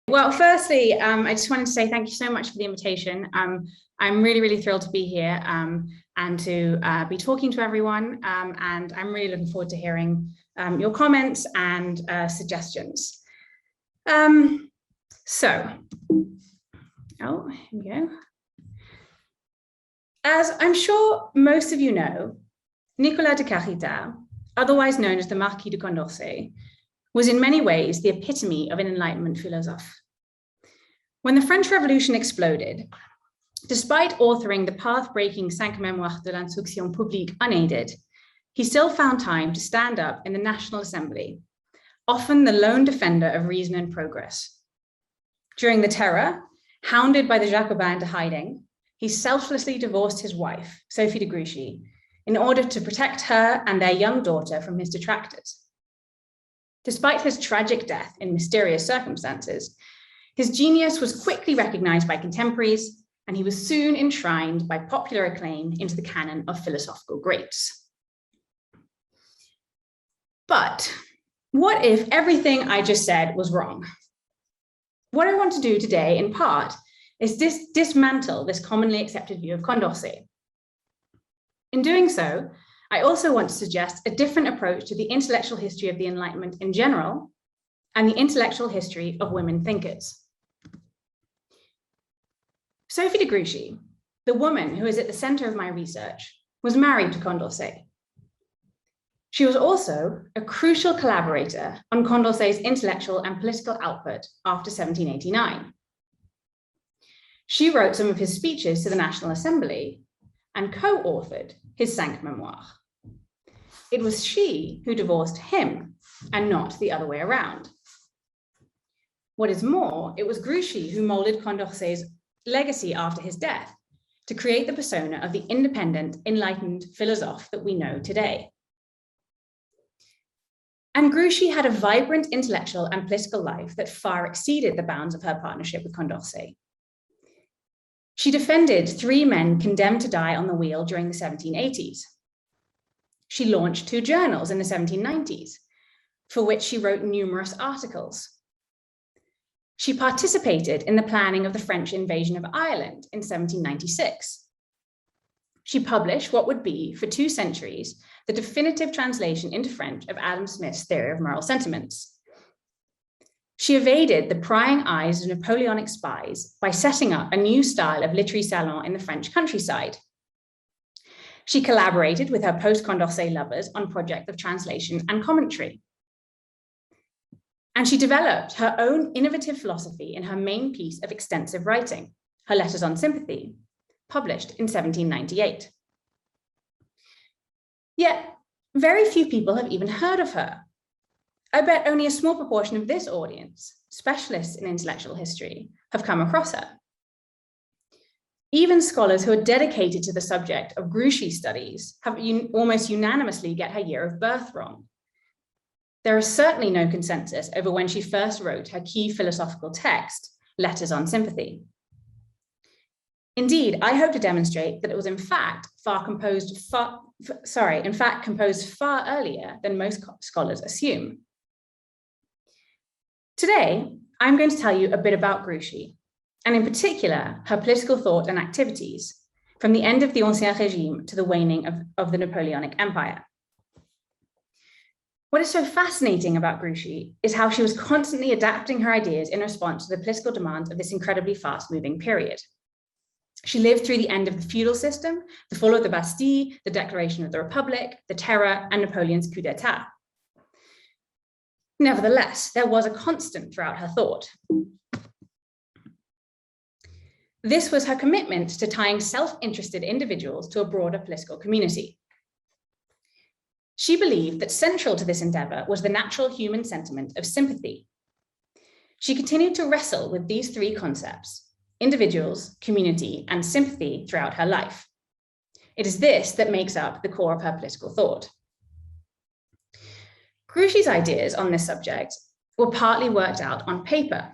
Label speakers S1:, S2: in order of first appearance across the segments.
S1: Well, firstly, I just wanted to say thank you so much for the invitation. I'm really, really thrilled to be here and to be talking to everyone. And I'm really looking forward to hearing your comments and suggestions. Oh, here we go. As I'm sure most of you know, Nicolas de Carita, otherwise known as the Marquis de Condorcet, was in many ways the epitome of an Enlightenment philosophe. When the French Revolution exploded, despite authoring the path-breaking Cinq Mémoires de l'Instruction Publique unaided, he still found time to stand up in the National Assembly, often the lone defender of reason and progress. During the Terror, hounded by the Jacobins into hiding, he selflessly divorced his wife, Sophie de Grouchy, in order to protect her and their young daughter from his detractors. Despite his tragic death in mysterious circumstances, his genius was quickly recognized by contemporaries, and he was soon enshrined by popular acclaim into the canon of philosophical greats. But what if everything I just said was wrong? What I want to do today, in part, is dismantle this commonly accepted view of Condorcet. In doing so, I also want to suggest a different approach to the intellectual history of the Enlightenment in general and the intellectual history of women thinkers. Sophie de Grouchy, the woman who is at the center of my research, was married to Condorcet. She was also a crucial collaborator on Condorcet's intellectual and political output after 1789. She wrote some of his speeches to the National Assembly and co-authored his Cinq Mémoires. It was she who divorced him and not the other way around. What is more, it was Grouchy who molded Condorcet's legacy after his death to create the persona of the independent, enlightened philosophe that we know today. And Grouchy had a vibrant intellectual and political life that far exceeded the bounds of her partnership with Condorcet. She defended 3 men condemned to die on the wheel during the 1780s. She launched 2 journals in the 1790s, for which she wrote numerous articles. She participated in the planning of the French invasion of Ireland in 1796. She published what would be, for 2 centuries, the definitive translation into French of Adam Smith's theory of moral sentiments. She evaded the prying eyes of Napoleonic spies by setting up a new style of literary salon in the French countryside. She collaborated with her post-Condorcet lovers on projects of translation and commentary. And she developed her own innovative philosophy in her main piece of extensive writing, her Letters on Sympathy, published in 1798. Yet, very few people have even heard of her. I bet only a small proportion of this audience, specialists in intellectual history, have come across her. Even scholars who are dedicated to the subject of Grouchy studies have almost unanimously get her year of birth wrong. There is certainly no consensus over when she first wrote her key philosophical text, Letters on Sympathy. Indeed, I hope to demonstrate that it was in fact composed far earlier than most scholars assume. Today, I'm going to tell you a bit about Grouchy, and in particular, her political thought and activities from the end of the Ancien Régime to the waning of the Napoleonic Empire. What is so fascinating about Grouchy is how she was constantly adapting her ideas in response to the political demands of this incredibly fast-moving period. She lived through the end of the feudal system, the fall of the Bastille, the declaration of the Republic, the Terror, and Napoleon's coup d'etat. Nevertheless, there was a constant throughout her thought. This was her commitment to tying self-interested individuals to a broader political community. She believed that central to this endeavor was the natural human sentiment of sympathy. She continued to wrestle with these 3 concepts: individuals, community, and sympathy throughout her life. It is this that makes up the core of her political thought. Grouchy's ideas on this subject were partly worked out on paper,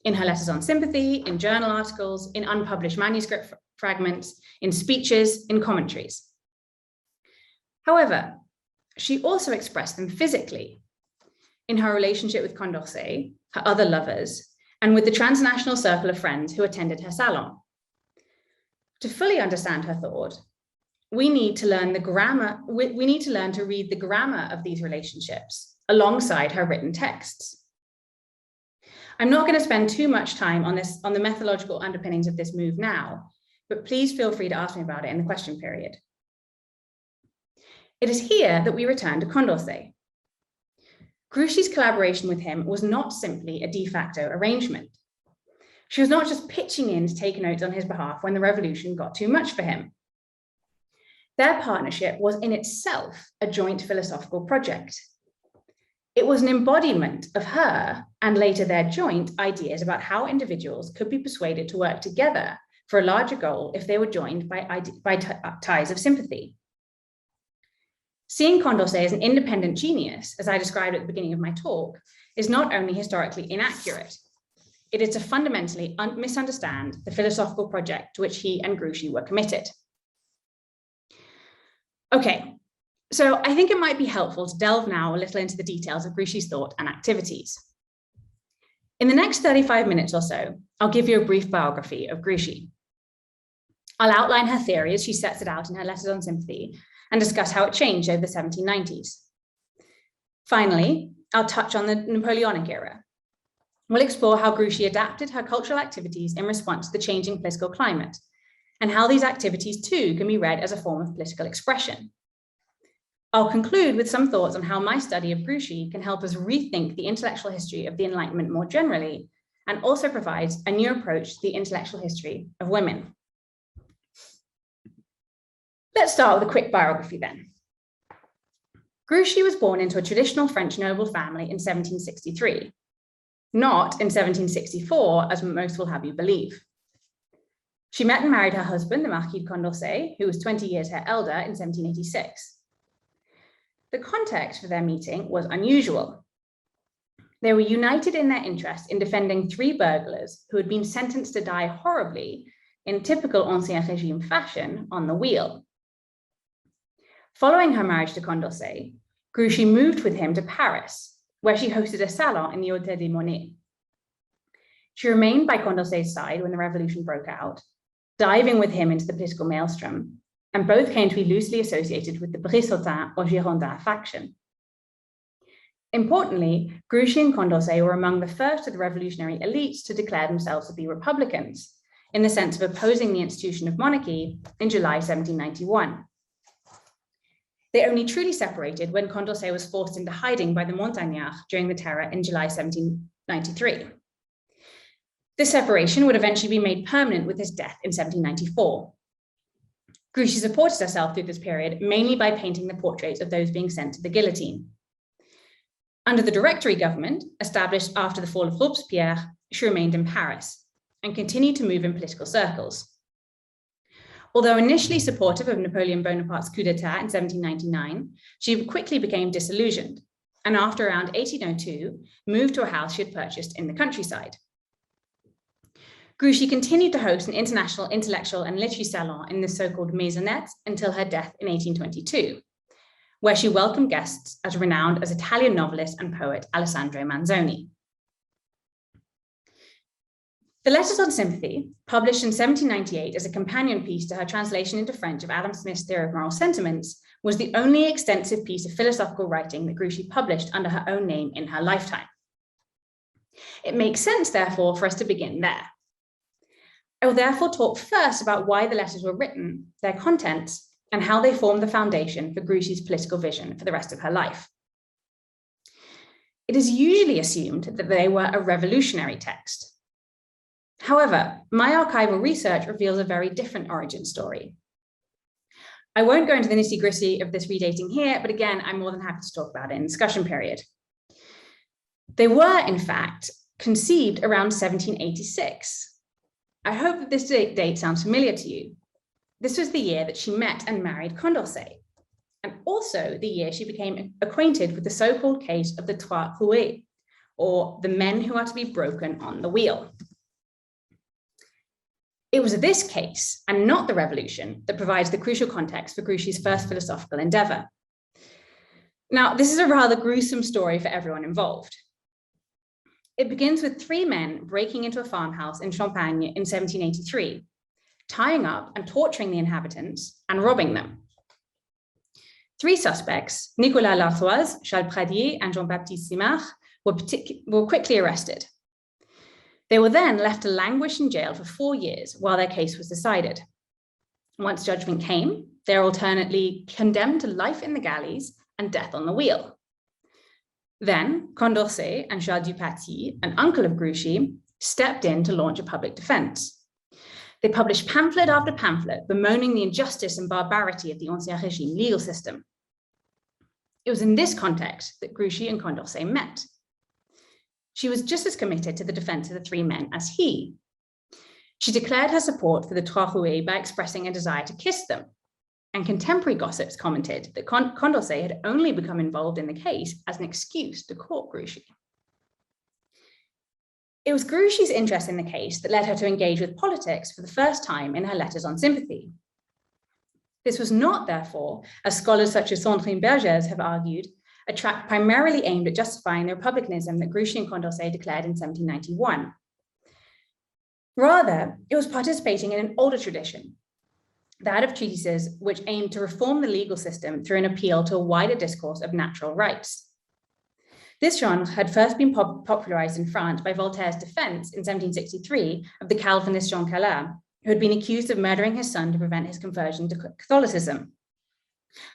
S1: in her Letters on Sympathy, in journal articles, in unpublished manuscript fragments, in speeches, in commentaries. However, she also expressed them physically in her relationship with Condorcet, her other lovers, and with the transnational circle of friends who attended her salon. To fully understand her thought, we need to learn to read the grammar of these relationships alongside her written texts. I'm not going to spend too much time on the methodological underpinnings of this move now, but please feel free to ask me about it in the question period. It is here that we return to Condorcet. Grouchy's collaboration with him was not simply a de facto arrangement. She was not just pitching in to take notes on his behalf when the revolution got too much for him. Their partnership was in itself a joint philosophical project. It was an embodiment of her, and later their joint, ideas about how individuals could be persuaded to work together for a larger goal if they were joined by ties of sympathy. Seeing Condorcet as an independent genius, as I described at the beginning of my talk, is not only historically inaccurate, it is to fundamentally misunderstand the philosophical project to which he and Grouchy were committed. Okay, so I think it might be helpful to delve now a little into the details of Grouchy's thought and activities. In the next 35 minutes or so, I'll give you a brief biography of Grouchy. I'll outline her theory as she sets it out in her letters on sympathy and discuss how it changed over the 1790s. Finally, I'll touch on the Napoleonic era. We'll explore how Grouchy adapted her cultural activities in response to the changing political climate, and how these activities too can be read as a form of political expression. I'll conclude with some thoughts on how my study of Grouchy can help us rethink the intellectual history of the Enlightenment more generally, and also provides a new approach to the intellectual history of women. Let's start with a quick biography then. Grouchy was born into a traditional French noble family in 1763, not in 1764, as most will have you believe. She met and married her husband, the Marquis de Condorcet, who was 20 years her elder, in 1786. The context for their meeting was unusual. They were united in their interest in defending 3 burglars who had been sentenced to die horribly in typical Ancien Régime fashion on the wheel. Following her marriage to Condorcet, Grouchy moved with him to Paris, where she hosted a salon in the Hôtel des Monnaies. She remained by Condorcet's side when the revolution broke out, diving with him into the political maelstrom, and both came to be loosely associated with the Brissotin or Girondin faction. Importantly, Grouchy and Condorcet were among the first of the revolutionary elites to declare themselves to be republicans, in the sense of opposing the institution of monarchy in July 1791. They only truly separated when Condorcet was forced into hiding by the Montagnards during the Terror in July 1793. This separation would eventually be made permanent with his death in 1794. Grouchy supported herself through this period mainly by painting the portraits of those being sent to the guillotine. Under the Directory government, established after the fall of Robespierre, she remained in Paris and continued to move in political circles. Although initially supportive of Napoleon Bonaparte's coup d'etat in 1799, she quickly became disillusioned, and after around 1802, moved to a house she had purchased in the countryside. Grouchy continued to host an international intellectual and literary salon in the so-called Maisonnette until her death in 1822, where she welcomed guests as renowned as Italian novelist and poet Alessandro Manzoni. The Letters on Sympathy, published in 1798 as a companion piece to her translation into French of Adam Smith's Theory of Moral Sentiments, was the only extensive piece of philosophical writing that Grouchy published under her own name in her lifetime. It makes sense, therefore, for us to begin there. I will therefore talk first about why the letters were written, their contents, and how they formed the foundation for Grouchy's political vision for the rest of her life. It is usually assumed that they were a revolutionary text. However, my archival research reveals a very different origin story. I won't go into the nitty-gritty of this redating here, but again, I'm more than happy to talk about it in the discussion period. They were, in fact, conceived around 1786. I hope that this date sounds familiar to you. This was the year that she met and married Condorcet, and also the year she became acquainted with the so-called case of the Trois Roués, or the men who are to be broken on the wheel. It was this case, and not the revolution, that provides the crucial context for Grouchy's first philosophical endeavor. Now, this is a rather gruesome story for everyone involved. It begins with 3 men breaking into a farmhouse in Champagne in 1783, tying up and torturing the inhabitants and robbing them. 3 suspects, Nicolas Lartoise, Charles Pradier, and Jean-Baptiste Simard, were quickly arrested. They were then left to languish in jail for 4 years while their case was decided. Once judgment came, they were alternately condemned to life in the galleys and death on the wheel. Then Condorcet and Charles Dupaty, an uncle of Grouchy, stepped in to launch a public defense. They published pamphlet after pamphlet bemoaning the injustice and barbarity of the Ancien Régime legal system. It was in this context that Grouchy and Condorcet met. She was just as committed to the defense of the 3 men as he. She declared her support for the Trois Roués by expressing a desire to kiss them, and contemporary gossips commented that Condorcet had only become involved in the case as an excuse to court Grouchy. It was Grouchy's interest in the case that led her to engage with politics for the first time in her letters on sympathy. This was not, therefore, as scholars such as Sandrine Bergès have argued, a tract primarily aimed at justifying the republicanism that Grouchy and Condorcet declared in 1791. Rather, it was participating in an older tradition, that of treatises which aimed to reform the legal system through an appeal to a wider discourse of natural rights. This genre had first been popularized in France by Voltaire's defense in 1763 of the Calvinist Jean Calas, who had been accused of murdering his son to prevent his conversion to Catholicism,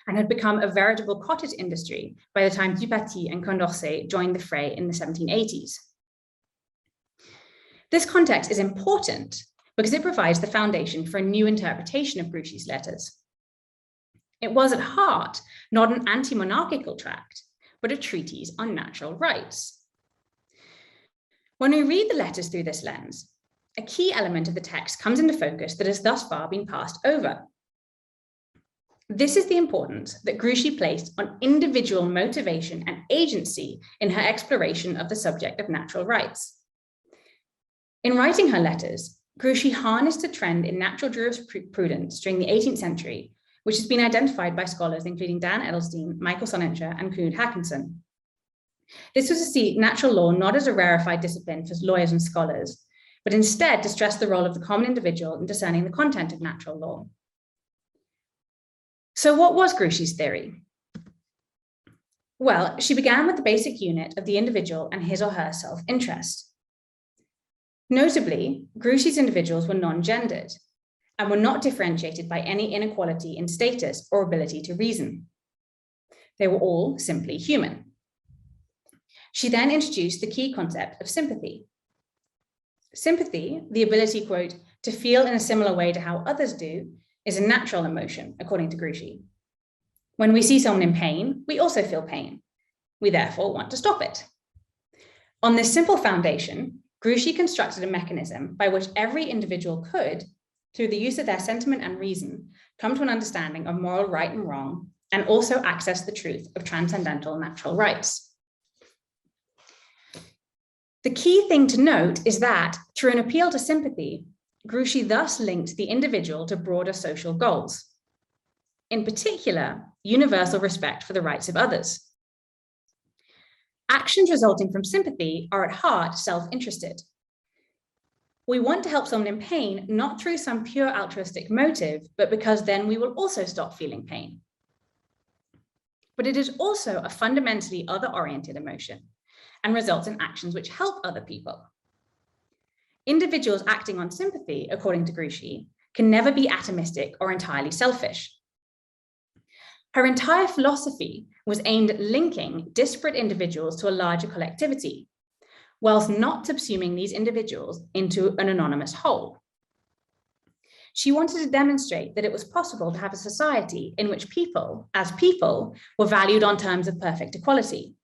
S1: and had become a veritable cottage industry by the time Dupaty and Condorcet joined the fray in the 1780s. This context is important because it provides the foundation for a new interpretation of Grouchy's letters. It was at heart not an anti-monarchical tract, but a treatise on natural rights. When we read the letters through this lens, a key element of the text comes into focus that has thus far been passed over. This is the importance that Grouchy placed on individual motivation and agency in her exploration of the subject of natural rights. In writing her letters, Grouchy harnessed a trend in natural jurisprudence during the 18th century, which has been identified by scholars including Dan Edelstein, Michael Sonnencher, and Knud Haakonssen. This was to see natural law not as a rarefied discipline for lawyers and scholars, but instead to stress the role of the common individual in discerning the content of natural law. So what was Grouchy's theory? Well, she began with the basic unit of the individual and his or her self-interest. Notably, Grouchy's individuals were non-gendered and were not differentiated by any inequality in status or ability to reason. They were all simply human. She then introduced the key concept of sympathy. Sympathy, the ability, quote, to feel in a similar way to how others do, is a natural emotion, according to Grouchy. When we see someone in pain, we also feel pain. We therefore want to stop it. On this simple foundation, Grouchy constructed a mechanism by which every individual could, through the use of their sentiment and reason, come to an understanding of moral right and wrong, and also access the truth of transcendental natural rights. The key thing to note is that, through an appeal to sympathy, Grouchy thus linked the individual to broader social goals. In particular, universal respect for the rights of others. Actions resulting from sympathy are at heart self-interested. We want to help someone in pain, not through some pure altruistic motive, but because then we will also stop feeling pain. But it is also a fundamentally other-oriented emotion and results in actions which help other people. Individuals acting on sympathy, according to Grouchy, can never be atomistic or entirely selfish. Her entire philosophy was aimed at linking disparate individuals to a larger collectivity, whilst not subsuming these individuals into an anonymous whole. She wanted to demonstrate that it was possible to have a society in which people, as people, were valued on terms of perfect equality,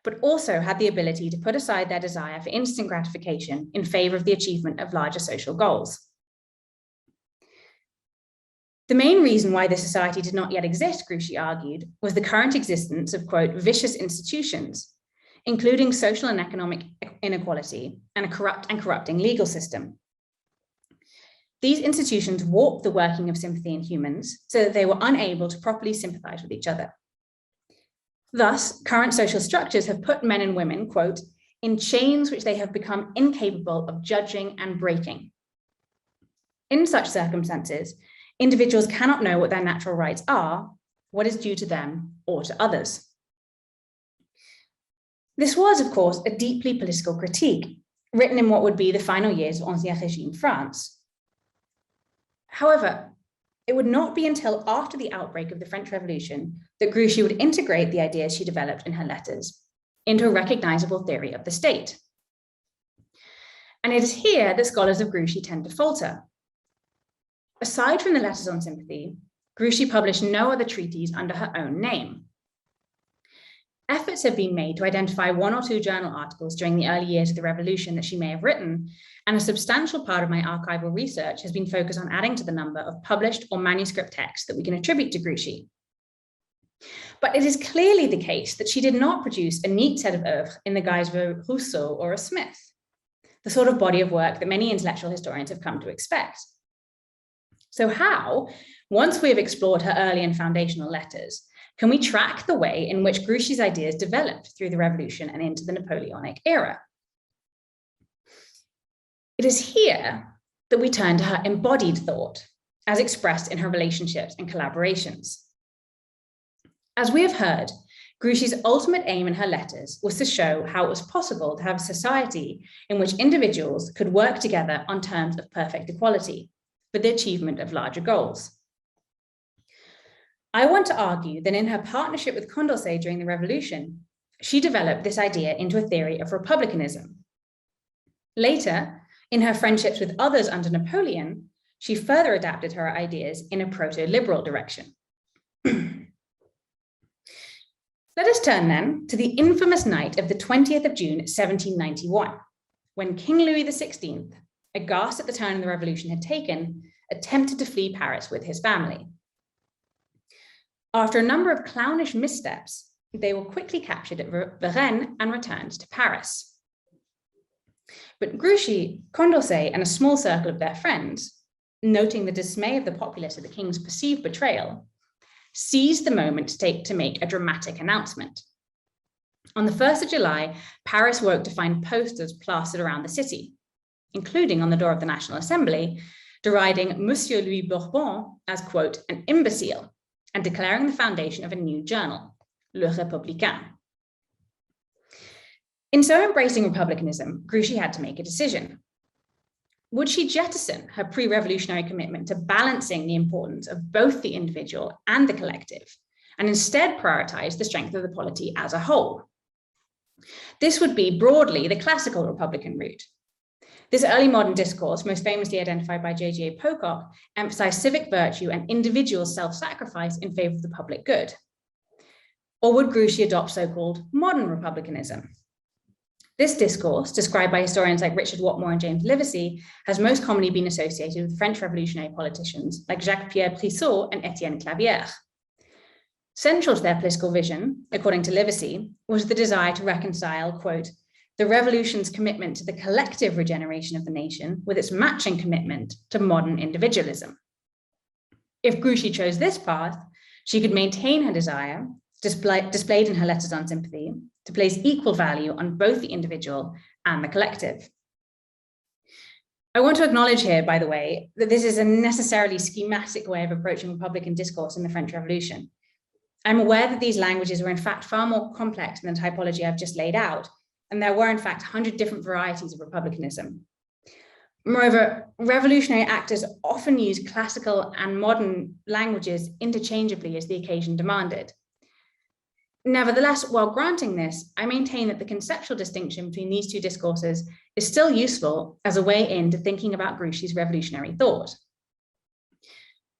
S1: but also had the ability to put aside their desire for instant gratification in favor of the achievement of larger social goals. The main reason why this society did not yet exist, Grouchy argued, was the current existence of, quote, vicious institutions, including social and economic inequality and a corrupt and corrupting legal system. These institutions warped the working of sympathy in humans so that they were unable to properly sympathize with each other. Thus, current social structures have put men and women, quote, in chains which they have become incapable of judging and breaking. In such circumstances, individuals cannot know what their natural rights are, what is due to them or to others. This was, of course, a deeply political critique, written in what would be the final years of Ancien Régime France. However, it would not be until after the outbreak of the French Revolution that Grouchy would integrate the ideas she developed in her letters into a recognizable theory of the state. And it is here that scholars of Grouchy tend to falter. Aside from the letters on sympathy, Grouchy published no other treatise under her own name. Efforts have been made to identify one or two journal articles during the early years of the revolution that she may have written, and a substantial part of my archival research has been focused on adding to the number of published or manuscript texts that we can attribute to Grouchy. But it is clearly the case that she did not produce a neat set of oeuvres in the guise of a Rousseau or a Smith, the sort of body of work that many intellectual historians have come to expect. So how, once we have explored her early and foundational letters, can we track the way in which Grouchy's ideas developed through the revolution and into the Napoleonic era? It is here that we turn to her embodied thought, as expressed in her relationships and collaborations. As we have heard, Grouchy's ultimate aim in her letters was to show how it was possible to have a society in which individuals could work together on terms of perfect equality for the achievement of larger goals. I want to argue that in her partnership with Condorcet during the revolution, she developed this idea into a theory of republicanism. Later, in her friendships with others under Napoleon, she further adapted her ideas in a proto-liberal direction. Let us turn then to the infamous night of the 20th of June, 1791, when King Louis XVI, aghast at the turn the revolution had taken, attempted to flee Paris with his family. After a number of clownish missteps, they were quickly captured at Varennes and returned to Paris. But Grouchy, Condorcet, and a small circle of their friends, noting the dismay of the populace at the king's perceived betrayal, seized the moment to make a dramatic announcement. On the 1st of July, Paris woke to find posters plastered around the city, including on the door of the National Assembly, deriding Monsieur Louis Bourbon as, quote, an imbecile, and declaring the foundation of a new journal, Le Républicain. In so embracing republicanism, Grouchy had to make a decision. Would she jettison her pre-revolutionary commitment to balancing the importance of both the individual and the collective, and instead prioritize the strength of the polity as a whole? This would be broadly the classical Republican route. This early modern discourse, most famously identified by J.G.A. Pocock, emphasized civic virtue and individual self-sacrifice in favor of the public good. Or would Grouchy adopt so-called modern republicanism? This discourse, described by historians like Richard Watmore and James Livesey, has most commonly been associated with French revolutionary politicians like Jacques-Pierre Brissot and Étienne Clavière. Central to their political vision, according to Livesey, was the desire to reconcile, quote, the revolution's commitment to the collective regeneration of the nation with its matching commitment to modern individualism. If Grouchy chose this path, she could maintain her desire, displayed in her letters on sympathy, to place equal value on both the individual and the collective. I want to acknowledge here, by the way, that this is a necessarily schematic way of approaching Republican discourse in the French Revolution. I'm aware that these languages were in fact far more complex than the typology I've just laid out, and there were in fact 100 different varieties of republicanism. Moreover, revolutionary actors often used classical and modern languages interchangeably as the occasion demanded. Nevertheless, while granting this, I maintain that the conceptual distinction between these two discourses is still useful as a way into thinking about Grouchy's revolutionary thought.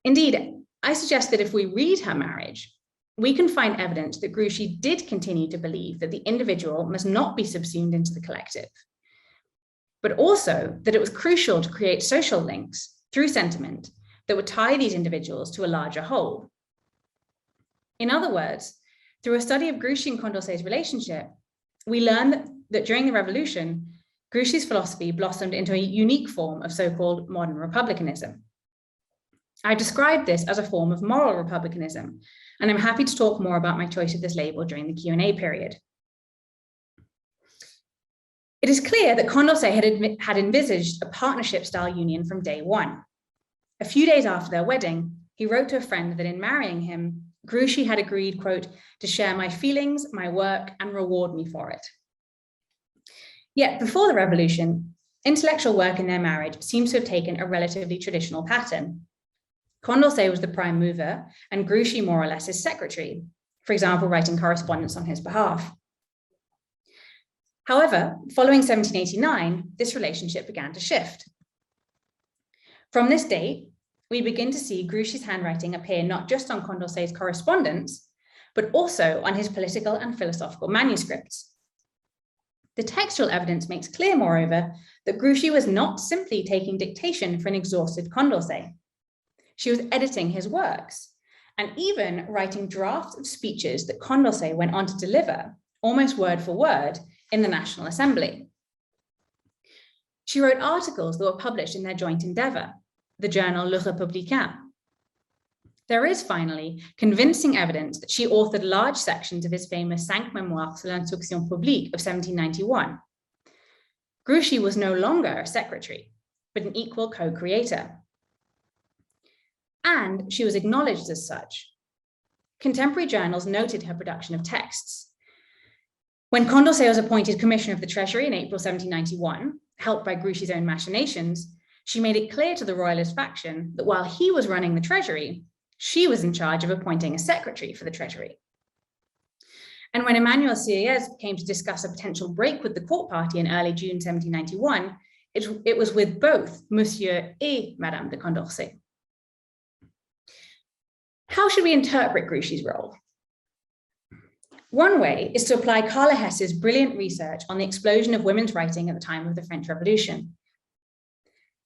S1: Indeed, I suggest that if we read her marriage, we can find evidence that Grouchy did continue to believe that the individual must not be subsumed into the collective, but also that it was crucial to create social links through sentiment that would tie these individuals to a larger whole. In other words, through a study of Grouchy and Condorcet's relationship, we learn that during the revolution, Grouchy's philosophy blossomed into a unique form of so-called modern republicanism. I described this as a form of moral republicanism, and I'm happy to talk more about my choice of this label during the Q&A period.
S2: It is clear that Condorcet had envisaged a partnership-style union from day one. A few days after their wedding, he wrote to a friend that in marrying him, Grouchy had agreed, quote, to share my feelings, my work, and reward me for it. Yet before the revolution, intellectual work in their marriage seems to have taken a relatively traditional pattern. Condorcet was the prime mover, and Grouchy more or less his secretary, for example, writing correspondence on his behalf. However, following 1789, this relationship began to shift. From this date, we begin to see Grouchy's handwriting appear not just on Condorcet's correspondence, but also on his political and philosophical manuscripts. The textual evidence makes clear, moreover, that Grouchy was not simply taking dictation for an exhausted Condorcet. She was editing his works and even writing drafts of speeches that Condorcet went on to deliver, almost word for word, in the National Assembly. She wrote articles that were published in their joint endeavor, the journal Le Républicain. There is finally convincing evidence that she authored large sections of his famous Cinq Mémoires sur l'instruction publique of 1791. Grouchy was no longer a secretary, but an equal co-creator. And she was acknowledged as such. Contemporary journals noted her production of texts. When Condorcet was appointed Commissioner of the Treasury in April 1791, helped by Grouchy's own machinations, she made it clear to the royalist faction that while he was running the Treasury, she was in charge of appointing a secretary for the Treasury. And when Emmanuel Sieyès came to discuss a potential break with the court party in early June 1791, it was with both Monsieur et Madame de Condorcet. How should we interpret Grouchy's role? One way is to apply Carla Hess's brilliant research on the explosion of women's writing at the time of the French Revolution.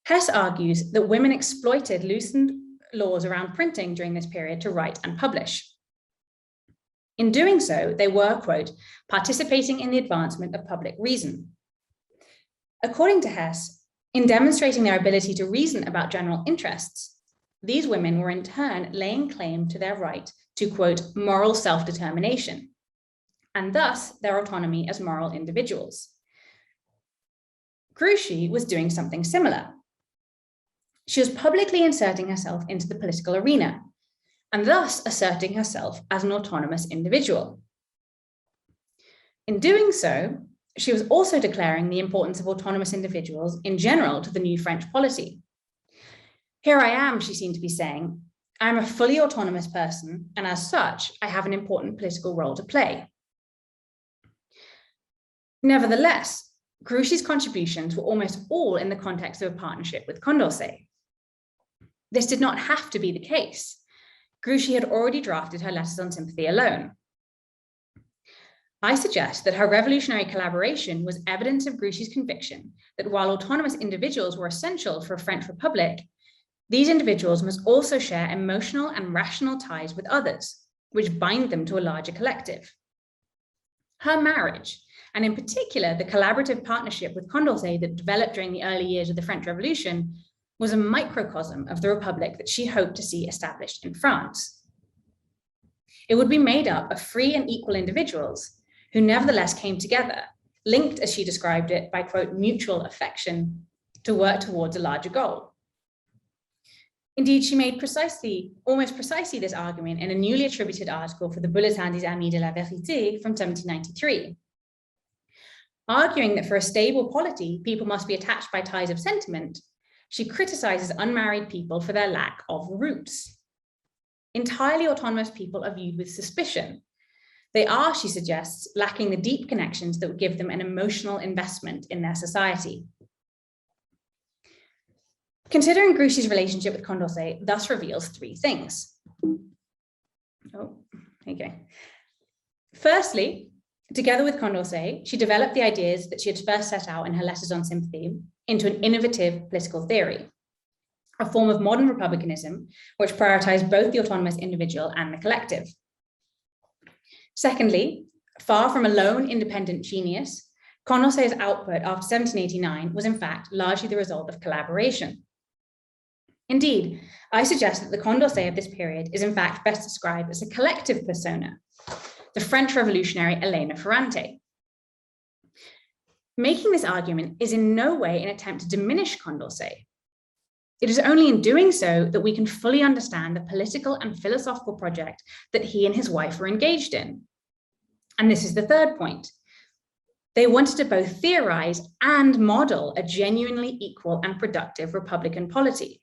S2: Hess argues that women exploited loosened laws around printing during this period to write and publish. In doing so, they were, quote, participating in the advancement of public reason. According to Hess, in demonstrating their ability to reason about general interests, these women were in turn laying claim to their right to, quote, moral self-determination, and thus their autonomy as moral individuals. Grouchy was doing something similar. She was publicly inserting herself into the political arena, and thus asserting herself as an autonomous individual. In doing so, she was also declaring the importance of autonomous individuals in general to the new French polity. Here I am, she seemed to be saying, I am a fully autonomous person, and as such, I have an important political role to play. Nevertheless, Grouchy's contributions were almost all in the context of a partnership with Condorcet. This did not have to be the case. Grouchy had already drafted her letters on sympathy alone. I suggest that her revolutionary collaboration was evidence of Grouchy's conviction that while autonomous individuals were essential for a French Republic, these individuals must also share emotional and rational ties with others, which bind them to a larger collective. Her marriage, and in particular, the collaborative partnership with Condorcet that developed during the early years of the French Revolution, was a microcosm of the republic that she hoped to see established in France. It would be made up of free and equal individuals who nevertheless came together, linked, as she described it, by, quote, mutual affection, to work towards a larger goal. Indeed, she made almost precisely this argument in a newly attributed article for the Bulletin des Amis de la Vérité from 1793. Arguing that for a stable polity, people must be attached by ties of sentiment, she criticizes unmarried people for their lack of roots. Entirely autonomous people are viewed with suspicion. They are, she suggests, lacking the deep connections that would give them an emotional investment in their society. Considering Grouchy's relationship with Condorcet thus reveals three things. Firstly, together with Condorcet, she developed the ideas that she had first set out in her letters on sympathy into an innovative political theory, a form of modern republicanism, which prioritized both the autonomous individual and the collective. Secondly, far from a lone independent genius, Condorcet's output after 1789 was in fact largely the result of collaboration. Indeed, I suggest that the Condorcet of this period is in fact best described as a collective persona, the French revolutionary Elena Ferrante.
S1: making this argument is in no way an attempt to diminish Condorcet. It is only in doing so that we can fully understand the political and philosophical project that he and his wife were engaged in. And this is the third point. They wanted to both theorize and model a genuinely equal and productive Republican polity,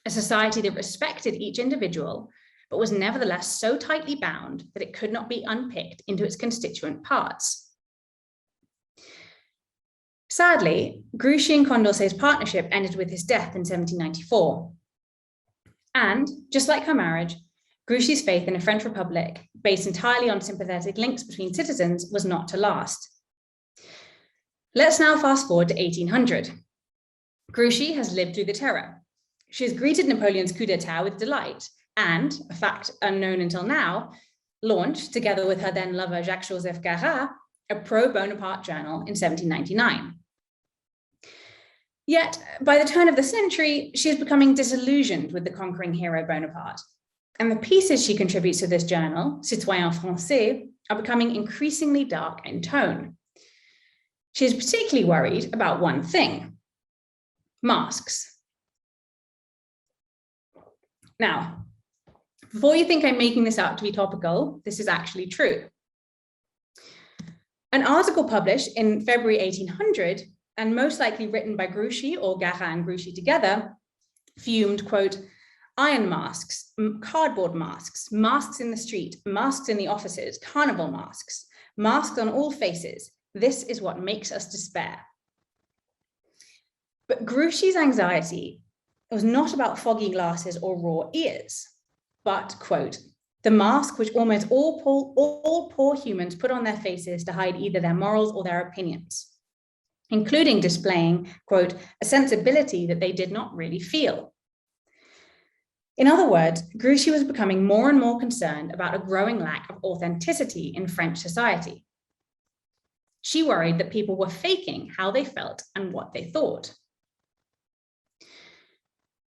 S1: a society that respected each individual, but was nevertheless so tightly bound that it could not be unpicked into its constituent parts. Sadly, Grouchy and Condorcet's partnership ended with his death in 1794. And, just like her marriage, Grouchy's faith in a French Republic based entirely on sympathetic links between citizens was not to last. Let's now fast forward to 1800. Grouchy has lived through the Terror. She has greeted Napoleon's coup d'etat with delight and, a fact unknown until now, launched, together with her then lover Jacques-Joseph Garat, a pro-Bonaparte journal in 1799. Yet, by the turn of the century, she is becoming disillusioned with the conquering hero Bonaparte. And the pieces she contributes to this journal, Citoyen Français, are becoming increasingly dark in tone. She is particularly worried about one thing: masks. Now, before you think I'm making this out to be topical, this is actually true. An article published in February 1800, and most likely written by Grouchy or Garat and Grouchy together, fumed, quote, "Iron masks, cardboard masks, masks in the street, masks in the offices, carnival masks, masks on all faces. This is what makes us despair." But Grouchy's anxiety was not about foggy glasses or raw ears, but, quote, "the mask which almost all poor humans put on their faces to hide either their morals or their opinions, including displaying, quote, a sensibility that they did not really feel." In other words, Grouchy was becoming more and more concerned about a growing lack of authenticity in French society. She worried that people were faking how they felt and what they thought.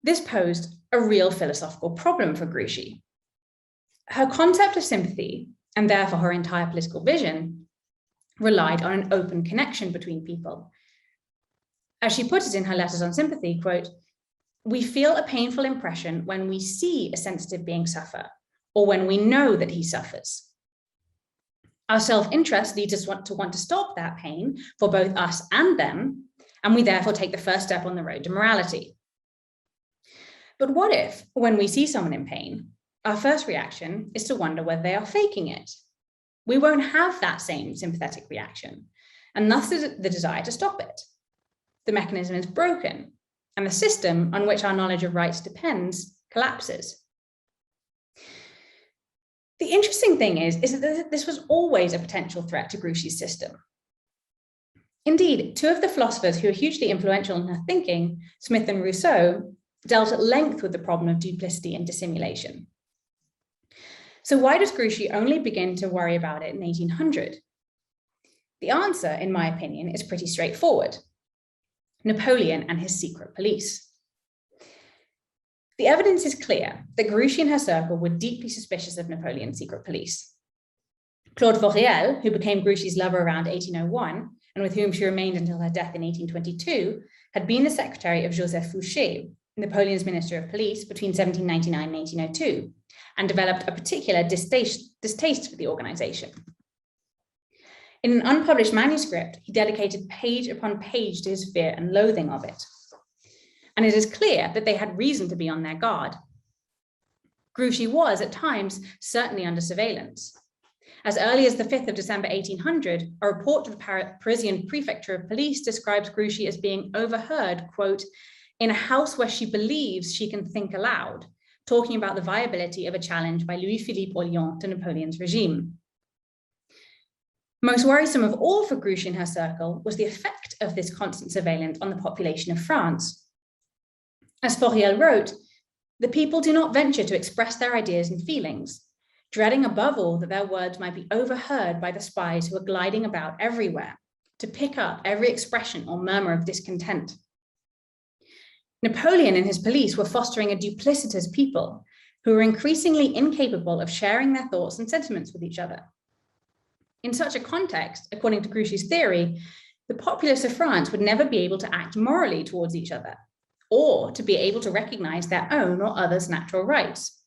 S1: This posed a real philosophical problem for Grouchy. Her concept of sympathy, and therefore her entire political vision, relied on an open connection between people. As she put it in her letters on sympathy, quote, "We feel a painful impression when we see a sensitive being suffer, or when we know that he suffers. Our self-interest leads us to want to stop that pain for both us and them, and we therefore take the first step on the road to morality. But what if, when we see someone in pain, our first reaction is to wonder whether they are faking it? We won't have that same sympathetic reaction, and thus the desire to stop it. The mechanism is broken, and the system on which our knowledge of rights depends collapses." The interesting thing is that this was always a potential threat to Grouchy's system. Indeed, two of the philosophers who are hugely influential in her thinking, Smith and Rousseau, dealt at length with the problem of duplicity and dissimulation. So why does Grouchy only begin to worry about it in 1800? The answer, in my opinion, is pretty straightforward: Napoleon and his secret police. The evidence is clear that Grouchy and her circle were deeply suspicious of Napoleon's secret police. Claude Voriel, who became Grouchy's lover around 1801, and with whom she remained until her death in 1822, had been the secretary of Joseph Fouché, Napoleon's Minister of Police, between 1799 and 1802, and developed a particular distaste for the organization. In an unpublished manuscript, he dedicated page upon page to his fear and loathing of it. And it is clear that they had reason to be on their guard. Grouchy was, at times, certainly under surveillance. As early as the 5th of December 1800, a report to the Parisian Prefecture of Police describes Grouchy as being overheard, quote, "in a house where she believes she can think aloud," talking about the viability of a challenge by Louis-Philippe Orléans to Napoleon's regime. Most worrisome of all for Grouchy and her circle was the effect of this constant surveillance on the population of France. As Voriel wrote, "The people do not venture to express their ideas and feelings, dreading above all that their words might be overheard by the spies who are gliding about everywhere, to pick up every expression or murmur of discontent." Napoleon and his police were fostering a duplicitous people who were increasingly incapable of sharing their thoughts and sentiments with each other. In such a context, according to Grouchy's theory, the populace of France would never be able to act morally towards each other, or to be able to recognize their own or others' natural rights.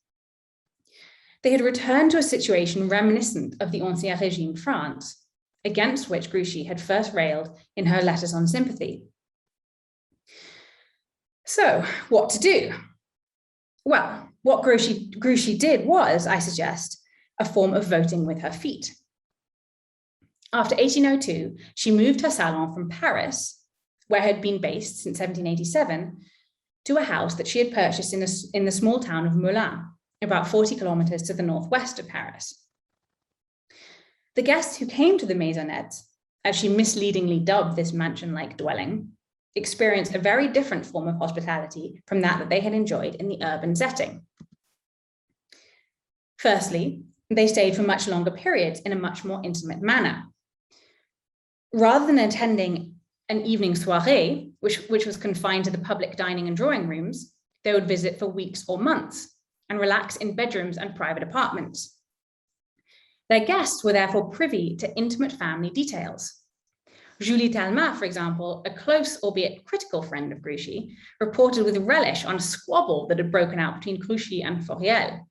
S1: They had returned to a situation reminiscent of the Ancien Régime France, against which Grouchy had first railed in her letters on sympathy. So, what to do? Well, what Grouchy did was, I suggest, a form of voting with her feet. After 1802, she moved her salon from Paris, where it had been based since 1787, to a house that she had purchased in the small town of Moulins, about 40 kilometers to the northwest of Paris. The guests who came to the maisonette, as she misleadingly dubbed this mansion-like dwelling, experienced a very different form of hospitality from that they had enjoyed in the urban setting. Firstly, they stayed for much longer periods in a much more intimate manner. Rather than attending an evening soirée, which was confined to the public dining and drawing rooms, they would visit for weeks or months and relax in bedrooms and private apartments. Their guests were therefore privy to intimate family details. Julie Talma, for example, a close, albeit critical friend of Grouchy, reported with relish on a squabble that had broken out between Grouchy and Fauriel.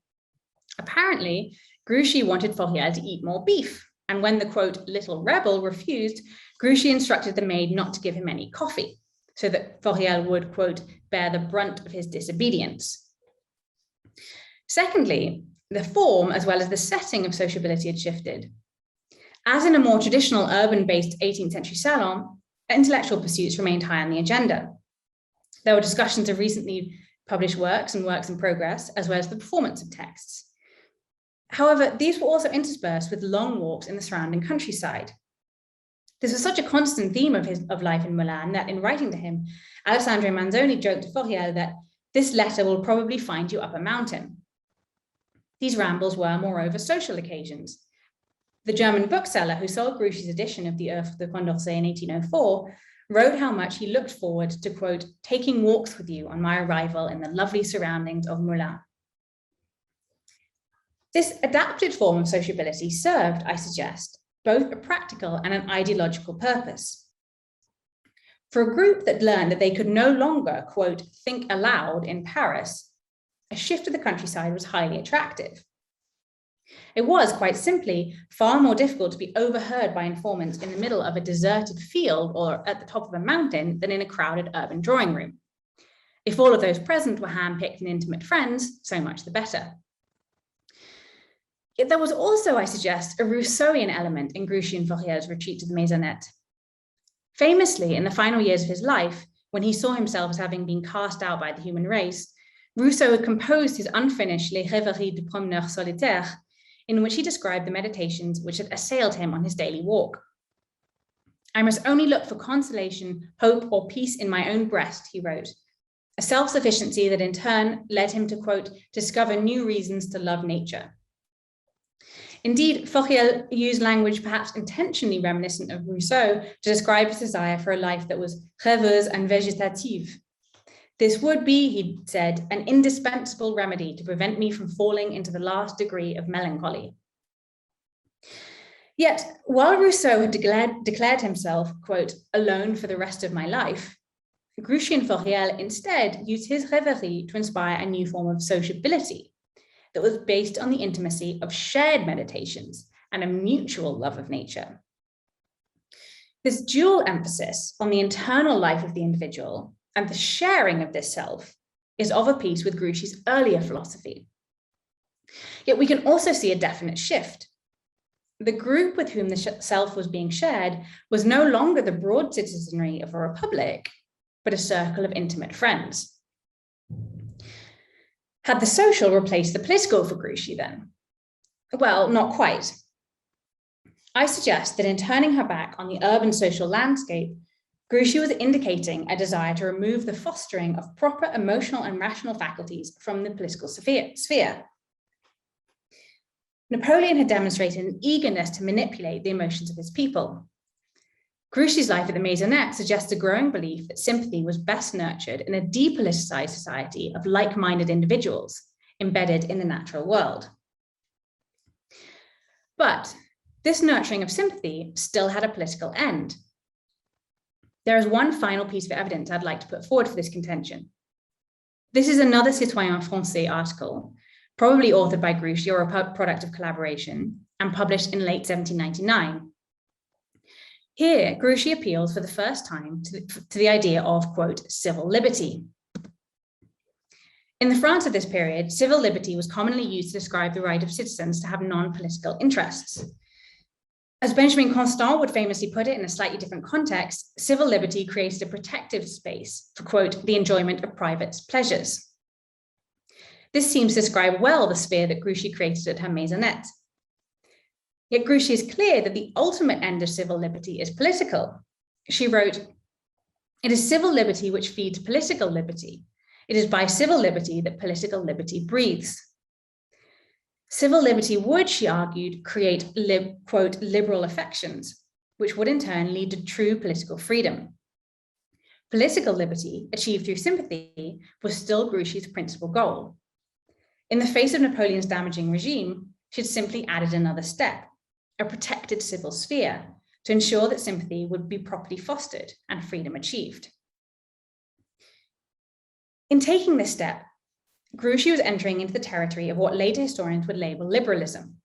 S1: Apparently, Grouchy wanted Fauriel to eat more beef, and when the, quote, little rebel refused, Grouchy instructed the maid not to give him any coffee, so that Fauriel would, quote, bear the brunt of his disobedience. Secondly, the form as well as the setting of sociability had shifted. As in a more traditional urban-based 18th century salon, intellectual pursuits remained high on the agenda. There were discussions of recently published works and works in progress, as well as the performance of texts. However, these were also interspersed with long walks in the surrounding countryside. This was such a constant theme of life in Milan that in writing to him, Alessandro Manzoni joked to Fauriel that this letter will probably find you up a mountain. These rambles were, moreover, social occasions. The German bookseller who sold Grouchy's edition of the Œuvre de Condorcet in 1804 wrote how much he looked forward to, quote, taking walks with you on my arrival in the lovely surroundings of Moulins. This adapted form of sociability served, I suggest, both a practical and an ideological purpose. For a group that learned that they could no longer, quote, think aloud in Paris, a shift to the countryside was highly attractive. It was, quite simply, far more difficult to be overheard by informants in the middle of a deserted field or at the top of a mountain than in a crowded urban drawing room. If all of those present were handpicked and intimate friends, so much the better. Yet there was also, I suggest, a Rousseauian element in Grouchy and Fauriel's retreat to the maisonette. Famously, in the final years of his life, when he saw himself as having been cast out by the human race, Rousseau had composed his unfinished Les Rêveries du Promeneur Solitaire, in which he described the meditations which had assailed him on his daily walk. I must only look for consolation, hope, or peace in my own breast, he wrote, a self-sufficiency that in turn led him to, quote, discover new reasons to love nature. Indeed, Fauriel used language perhaps intentionally reminiscent of Rousseau to describe his desire for a life that was rêveuse and végétative. This would be, he said, an indispensable remedy to prevent me from falling into the last degree of melancholy. Yet, while Rousseau had declared himself, quote, alone for the rest of my life, Grouchy and Fauriel instead used his rêverie to inspire a new form of sociability that was based on the intimacy of shared meditations and a mutual love of nature. This dual emphasis on the internal life of the individual and the sharing of this self is of a piece with Grouchy's earlier philosophy. Yet we can also see a definite shift. The group with whom the self was being shared was no longer the broad citizenry of a republic, but a circle of intimate friends. Had the social replaced the political for Grouchy then? Well, not quite. I suggest that in turning her back on the urban social landscape, Grouchy was indicating a desire to remove the fostering of proper emotional and rational faculties from the political sphere. Napoleon had demonstrated an eagerness to manipulate the emotions of his people. Grouchy's life at the maisonette suggests a growing belief that sympathy was best nurtured in a depoliticized society of like-minded individuals embedded in the natural world. But this nurturing of sympathy still had a political end. There is one final piece of evidence I'd like to put forward for this contention. This is another Citoyen Français article, probably authored by Grouchy or a product of collaboration, and published in late 1799. Here, Grouchy appeals for the first time to the idea of, quote, civil liberty. In the France of this period, civil liberty was commonly used to describe the right of citizens to have non-political interests. As Benjamin Constant would famously put it in a slightly different context, civil liberty created a protective space for, quote, the enjoyment of private pleasures. This seems to describe well the sphere that Grouchy created at her maisonette. Yet Grouchy is clear that the ultimate end of civil liberty is political. She wrote, "It is civil liberty which feeds political liberty. It is by civil liberty that political liberty breathes." Civil liberty would, she argued, create, quote, liberal affections, which would in turn lead to true political freedom. Political liberty, achieved through sympathy, was still Grouchy's principal goal. In the face of Napoleon's damaging regime, she'd simply added another step, a protected civil sphere, to ensure that sympathy would be properly fostered and freedom achieved. In taking this step, Grouchy was entering into the territory of what later historians would label liberalism.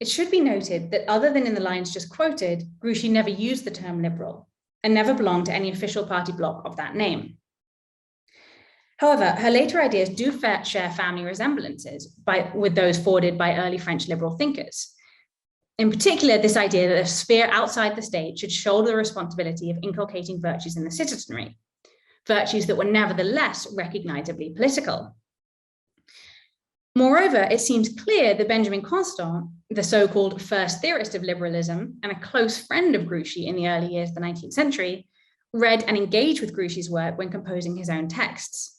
S1: It should be noted that other than in the lines just quoted, Grouchy never used the term liberal and never belonged to any official party bloc of that name. However, her later ideas do share family resemblances with those forwarded by early French liberal thinkers. In particular, this idea that a sphere outside the state should shoulder the responsibility of inculcating virtues in the citizenry, virtues that were nevertheless recognizably political. Moreover, it seems clear that Benjamin Constant, the so-called first theorist of liberalism and a close friend of Grouchy in the early years of the 19th century, read and engaged with Grouchy's work when composing his own texts.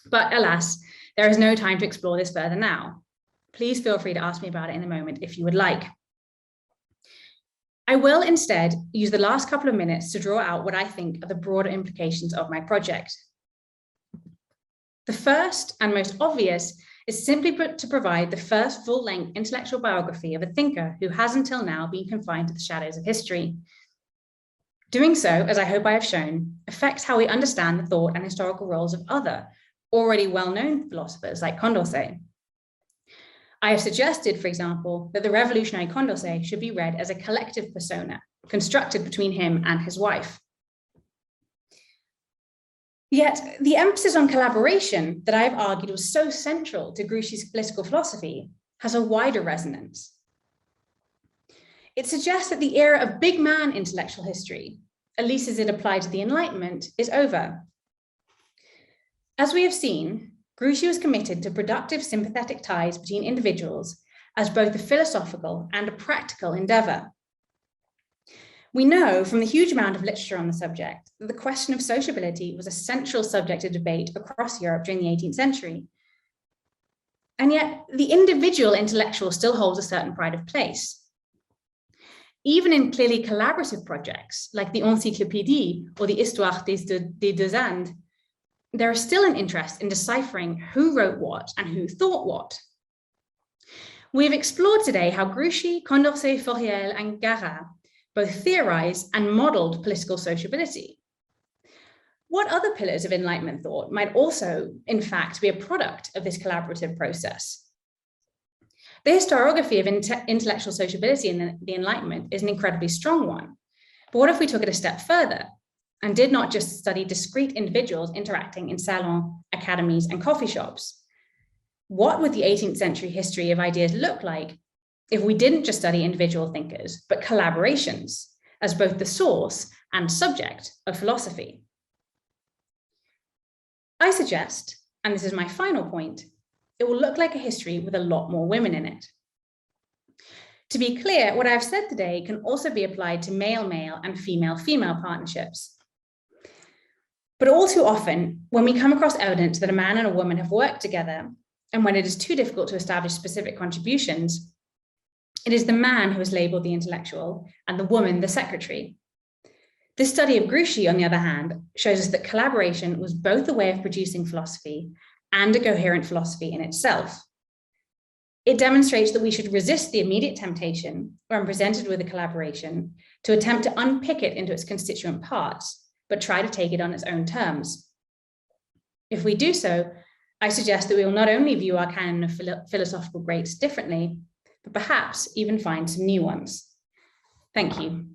S1: But alas, there is no time to explore this further now. Please feel free to ask me about it in a moment if you would like. I will instead use the last couple of minutes to draw out what I think are the broader implications of my project. The first and most obvious is simply to provide the first full-length intellectual biography of a thinker who has until now been confined to the shadows of history. Doing so, as I hope I have shown, affects how we understand the thought and historical roles of other, already well-known philosophers like Condorcet. I have suggested, for example, that the revolutionary Condorcet should be read as a collective persona constructed between him and his wife. Yet the emphasis on collaboration that I have argued was so central to Grouchy's political philosophy has a wider resonance. It suggests that the era of big man intellectual history, at least as it applied to the Enlightenment, is over. As we have seen, Grouchy was committed to productive sympathetic ties between individuals as both a philosophical and a practical endeavor. We know from the huge amount of literature on the subject that the question of sociability was a central subject of debate across Europe during the 18th century. And yet the individual intellectual still holds a certain pride of place. Even in clearly collaborative projects like the Encyclopédie or the Histoire des Deux Indes, there is still an interest in deciphering who wrote what and who thought what. We have explored today how Grouchy, Condorcet, Fauriel, and Garat both theorized and modeled political sociability. What other pillars of Enlightenment thought might also, in fact, be a product of this collaborative process? The historiography of intellectual sociability in the Enlightenment is an incredibly strong one. But what if we took it a step further and did not just study discrete individuals interacting in salons, academies, and coffee shops? What would the 18th century history of ideas look like if we didn't just study individual thinkers, but collaborations as both the source and subject of philosophy? I suggest, and this is my final point, it will look like a history with a lot more women in it. To be clear, what I've said today can also be applied to male-male and female-female partnerships. But all too often, when we come across evidence that a man and a woman have worked together, and when it is too difficult to establish specific contributions, it is the man who is labeled the intellectual and the woman the secretary. This study of Grouchy, on the other hand, shows us that collaboration was both a way of producing philosophy and a coherent philosophy in itself. It demonstrates that we should resist the immediate temptation, when presented with a collaboration, to attempt to unpick it into its constituent parts, but try to take it on its own terms. If we do so, I suggest that we will not only view our canon of philosophical greats differently, but perhaps even find some new ones. Thank you.